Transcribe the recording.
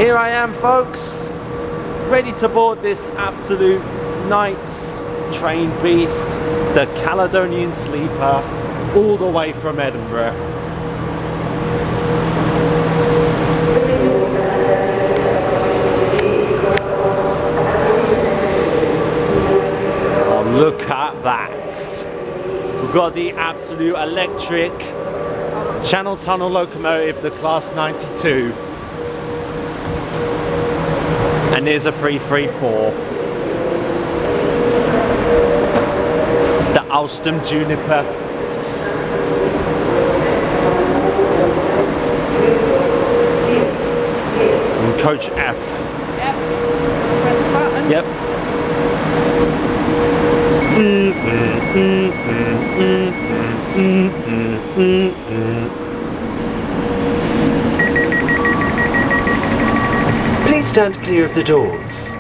Here I am, folks, ready to board this absolute night's train beast, the Caladonian sleeper, all the way from Edinburgh. Oh, look at that. We've got the absolute electric Channel Tunnel locomotive, the Class 92. And there's a 334. The Alstom Juniper. And coach F. Yep. Press the button. Yep. Please stand clear of the doors.